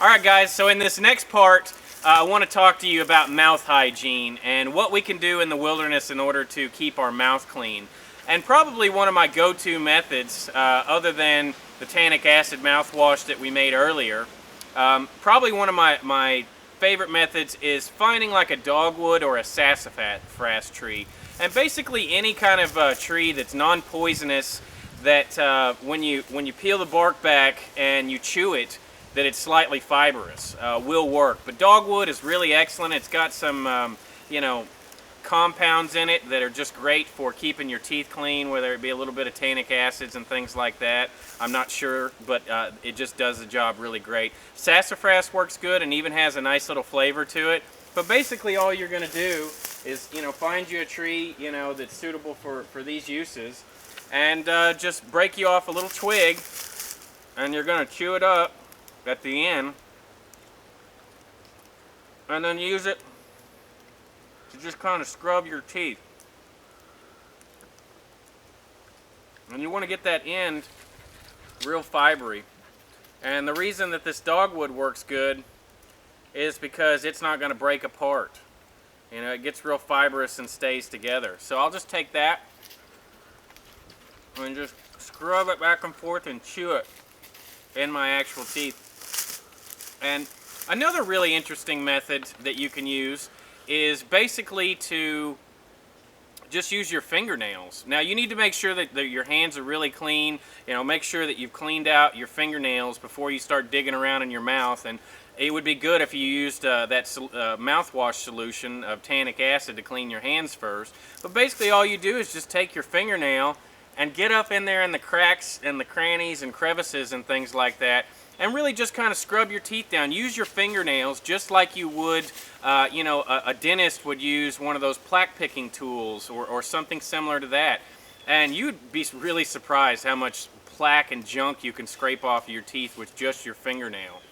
Alright guys, so in this next part, I want to talk to you about mouth hygiene and what we can do in the wilderness in order to keep our mouth clean. And probably one of my go-to methods, other than the tannic acid mouthwash that we made earlier, probably one of my favorite methods is finding like a dogwood or a sassafras tree. And basically any kind of tree that's non-poisonous that when you peel the bark back and you chew it, that it's slightly fibrous, will work. But dogwood is really excellent. It's got some, compounds in it that are just great for keeping your teeth clean, whether it be a little bit of tannic acids and things like that. I'm not sure, but it just does the job really great. Sassafras works good and even has a nice little flavor to it. But basically all you're going to do is, find you a tree, that's suitable for these uses, and just break you off a little twig, and you're going to chew it up at the end, and then use it to just kind of scrub your teeth. And you want to get that end real fibery. And the reason that this dogwood works good is because it's not going to break apart. It gets real fibrous and stays together. So I'll just take that and just scrub it back and forth and chew it in my actual teeth. And another really interesting method that you can use is basically to just use your fingernails. Now you need to make sure that your hands are really clean. Make sure that you've cleaned out your fingernails before you start digging around in your mouth. And it would be good if you used that mouthwash solution of tannic acid to clean your hands first. But basically all you do is just take your fingernail and get up in there in the cracks and the crannies and crevices and things like that, and really just kind of scrub your teeth down. Use your fingernails just like you would, a dentist would use one of those plaque picking tools or something similar to that. And you'd be really surprised how much plaque and junk you can scrape off your teeth with just your fingernail.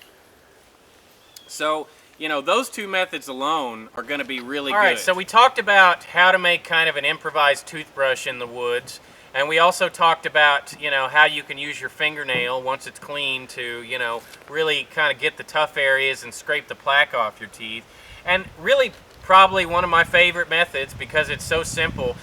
So, those two methods alone are going to be really good. All right, so we talked about how to make kind of an improvised toothbrush in the woods. And we also talked about, how you can use your fingernail once it's clean to, really kind of get the tough areas and scrape the plaque off your teeth. And really probably one of my favorite methods because it's so simple.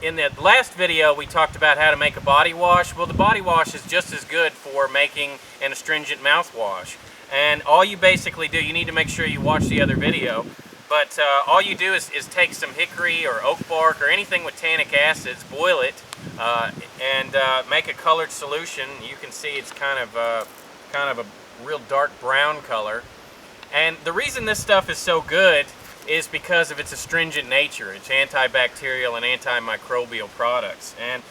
In the last video we talked about how to make a body wash. Well, the body wash is just as good for making an astringent mouthwash. And all you basically do, you need to make sure you watch the other video. But all you do is take some hickory or oak bark or anything with tannic acids, boil it, and make a colored solution. You can see it's kind of a real dark brown color. And the reason this stuff is so good is because of its astringent nature. It's antibacterial and antimicrobial products. And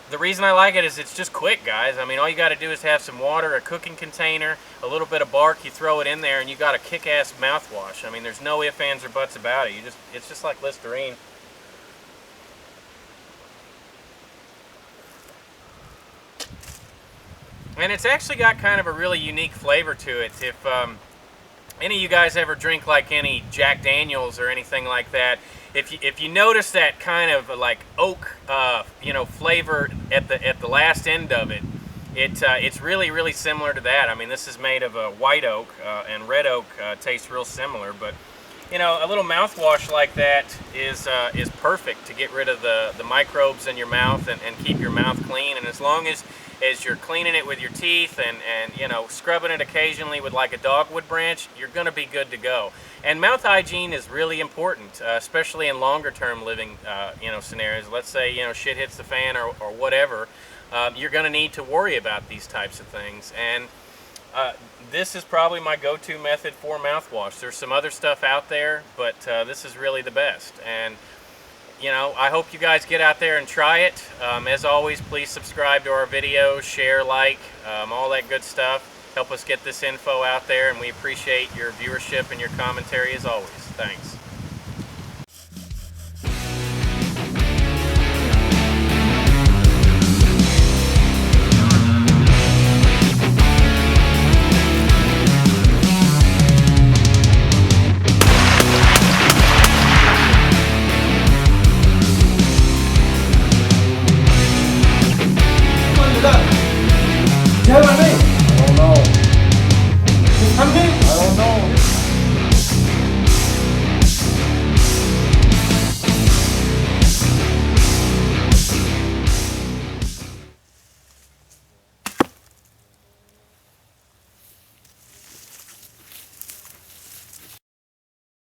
the reason I like it is it's just quick, guys. I mean, all you got to do is have some water, a cooking container, a little bit of bark, you throw it in there, and you got a kick-ass mouthwash. I mean, there's no ifs, ands, or buts about it. It's just like Listerine. And it's actually got kind of a really unique flavor to it. If any of you guys ever drink like any Jack Daniels or anything like that, if you notice that kind of like oak flavor at the last end of it, it's really similar to that. I mean, this is made of white oak, and red oak tastes real similar. But a little mouthwash like that is perfect to get rid of the microbes in your mouth and keep your mouth clean. And as long as you're cleaning it with your teeth and scrubbing it occasionally with like a dogwood branch, you're going to be good to go. And mouth hygiene is really important, especially in longer term living scenarios. Let's say shit hits the fan or whatever. You're going to need to worry about these types of things. And this is probably my go-to method for mouthwash. There's some other stuff out there, but this is really the best. And I hope you guys get out there and try it. As always, please subscribe to our videos, share, like, all that good stuff. Help us get this info out there, and we appreciate your viewership and your commentary as always. Thanks.